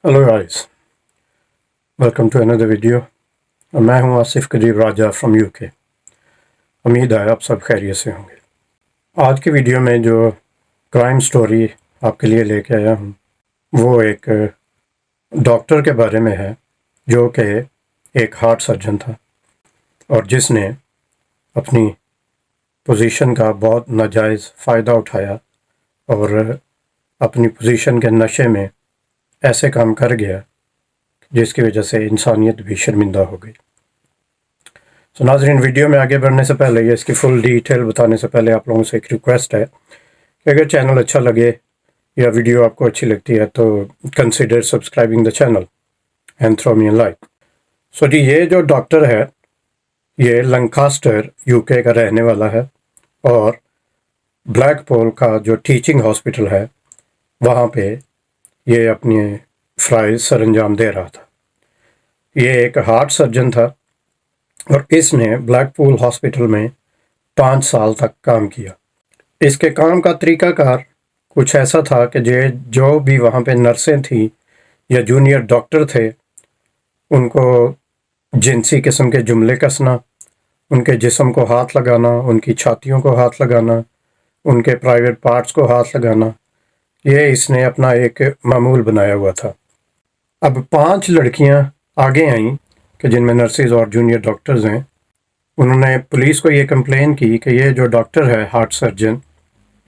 Hello guys, welcome to another video. मैं हूं Asif Qadeer Raja from UK. उम्मीद है आप सब खैरियत से होंगे। आज की वीडियो में जो क्राइम स्टोरी आपके लिए लेके आया हूं वो एक डॉक्टर के बारे में है जो कि एक हार्ट सर्जन था और जिसने अपनी पोजीशन का बहुत नाजायज़ फ़ायदा उठाया और अपनी पोजीशन के नशे में ऐसे काम कर गया जिसकी वजह से इंसानियत भी शर्मिंदा हो गई। तो नाज़रीन, वीडियो में आगे बढ़ने से पहले या इसकी फुल डिटेल बताने से पहले आप लोगों से एक रिक्वेस्ट है कि अगर चैनल अच्छा लगे या वीडियो आपको अच्छी लगती है तो consider subscribing the channel and throw me a like. So जी, ये जो डॉक्टर है ये लंकास्टर यूके का रहने वाला है और ब्लैकपूल का जो टीचिंग हॉस्पिटल है वहाँ पे ये अपनी फ़राइज़ सर अंजाम दे रहा था। ये एक हार्ट सर्जन था और इसने ब्लैकपूल हॉस्पिटल में 5 साल तक काम किया। इसके काम का तरीकाकार कुछ ऐसा था कि जो भी वहाँ पे नर्सें थी या जूनियर डॉक्टर थे उनको जिनसी किस्म के जुमले कसना, उनके जिस्म को हाथ लगाना, उनकी छातियों को हाथ लगाना, उनके प्राइवेट पार्ट्स को हाथ लगाना, ये इसने अपना एक मामूल बनाया हुआ था। अब 5 लड़कियां आगे आईं कि जिनमें नर्सेज और जूनियर डॉक्टर्स हैं। उन्होंने पुलिस को ये कंप्लेन की कि ये जो डॉक्टर है हार्ट सर्जन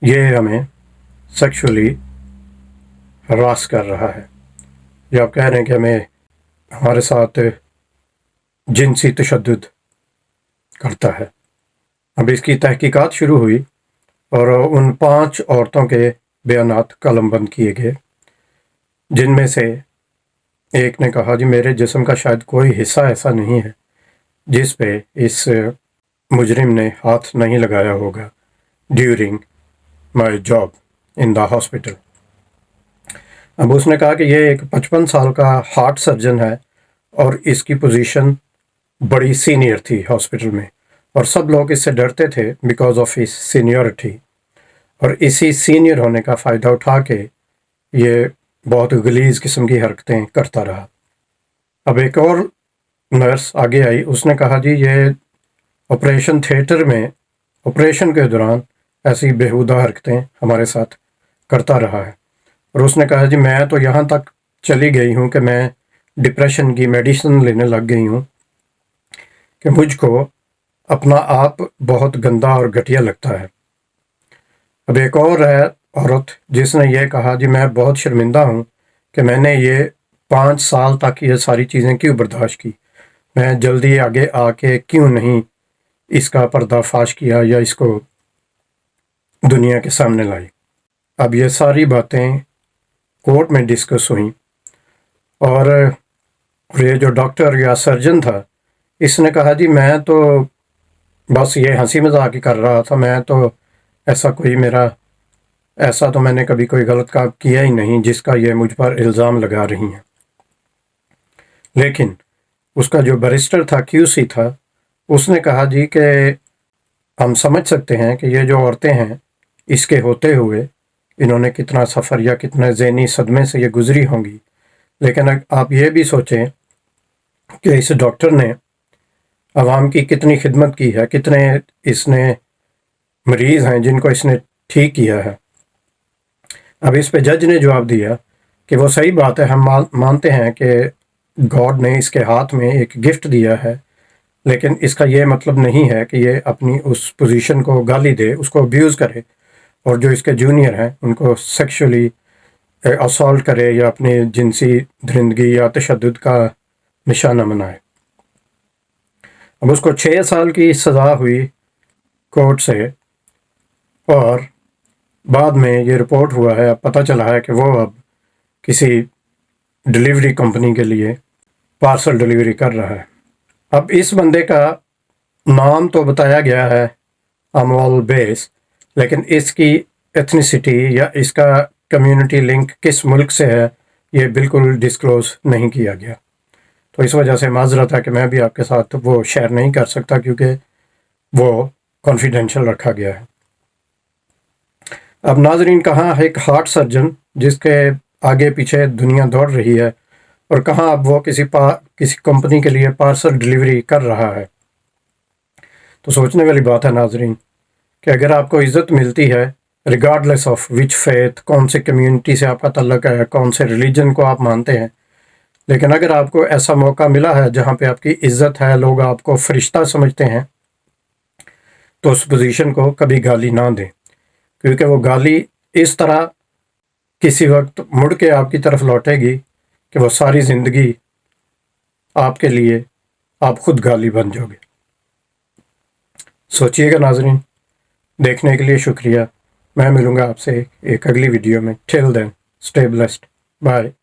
ये हमें सेक्सुअली हरास कर रहा है, या आप कह रहे हैं कि हमें हमारे साथ जिनसी तशद्दुद करता है। अब इसकी तहकीकात शुरू हुई और उन 5 औरतों के बयानात कलमबंद किए गए, जिनमें से एक ने कहा जी मेरे जिस्म का शायद कोई हिस्सा ऐसा नहीं है जिस पे इस मुजरिम ने हाथ नहीं लगाया होगा during my job in the hospital. अब उसने कहा कि ये एक 55 साल का हार्ट सर्जन है और इसकी पोजीशन बड़ी सीनियर थी हॉस्पिटल में और सब लोग इससे डरते थे बिकॉज ऑफ हिज सीनियरिटी, और इसी सीनियर होने का फ़ायदा उठा के ये बहुत गलीज किस्म की हरकतें करता रहा। अब एक और नर्स आगे आई, उसने कहा जी ये ऑपरेशन थिएटर में ऑपरेशन के दौरान ऐसी बेहुदा हरकतें हमारे साथ करता रहा है, और उसने कहा जी मैं तो यहाँ तक चली गई हूँ कि मैं डिप्रेशन की मेडिसिन लेने लग गई हूँ कि मुझको अपना आप बहुत गंदा और घटिया लगता है। अब एक और है औरत जिसने ये कहा जी मैं बहुत शर्मिंदा हूँ कि मैंने ये 5 साल तक ये सारी चीज़ें क्यों बर्दाश्त की, मैं जल्दी आगे आके क्यों नहीं इसका पर्दाफाश किया या इसको दुनिया के सामने लाई। अब ये सारी बातें कोर्ट में डिस्कस हुई और ये जो डॉक्टर या सर्जन था इसने कहा जी मैं तो बस ये हंसी मजाक ही कर रहा था, मैं तो ऐसा तो मैंने कभी कोई गलत काम किया ही नहीं जिसका ये मुझ पर इल्ज़ाम लगा रही हैं। लेकिन उसका जो बैरिस्टर था, क्यूसी था, उसने कहा जी कि हम समझ सकते हैं कि ये जो औरतें हैं इसके होते हुए इन्होंने कितना सफ़र या कितने ज़हनी सदमे से ये गुज़री होंगी, लेकिन आप ये भी सोचें कि इस डॉक्टर ने आवाम की कितनी खिदमत की है, कितने इसने मरीज़ हैं जिनको इसने ठीक किया है। अब इस पे जज ने जवाब दिया कि वो सही बात है, हम मानते हैं कि गॉड ने इसके हाथ में एक गिफ्ट दिया है, लेकिन इसका ये मतलब नहीं है कि ये अपनी उस पोजीशन को गाली दे, उसको अब्यूज़ करे और जो इसके जूनियर हैं उनको सेक्सुअली असॉल्ट करे या अपनी जिनसी दरिंदगी या तशद्दुद का निशाना बनाए। अब उसको 6 साल की सज़ा हुई कोर्ट से और बाद में ये रिपोर्ट हुआ है, अब पता चला है कि वो अब किसी डिलीवरी कंपनी के लिए पार्सल डिलीवरी कर रहा है। अब इस बंदे का नाम तो बताया गया है अमोल बेस, लेकिन इसकी एथनिसिटी या इसका कम्युनिटी लिंक किस मुल्क से है ये बिल्कुल डिस्क्लोज़ नहीं किया गया। तो इस वजह से माजरत है कि मैं भी आपके साथ वो शेयर नहीं कर सकता क्योंकि वो कॉन्फिडेंशियल रखा गया है। अब नाजरीन, कहाँ है एक हार्ट सर्जन जिसके आगे पीछे दुनिया दौड़ रही है اور کہاں اب وہ کسی کمپنی کے لیے پارسل ڈلیوری کر رہا ہے۔ تو سوچنے والی بات ہے ناظرین کہ اگر آپ کو عزت ملتی ہے ریگارڈلیس آف وچ فیتھ، کون سے کمیونٹی سے آپ کا تعلق ہے، کون سے ریلیجن کو آپ مانتے ہیں، لیکن اگر آپ کو ایسا موقع ملا ہے جہاں پہ آپ کی عزت ہے، لوگ آپ کو فرشتہ سمجھتے ہیں، تو اس پوزیشن کو کبھی گالی نہ دیں، کیونکہ وہ گالی اس طرح کسی وقت مڑ کے آپ کی طرف لوٹے گی کہ وہ ساری زندگی آپ کے لیے آپ خود گالی بن جاؤ گے۔ سوچئے گا ناظرین۔ دیکھنے کے لیے شکریہ۔ میں ملوں گا آپ سے ایک اگلی ویڈیو میں۔ ٹل دین اسٹے بلیسڈ۔ بائے۔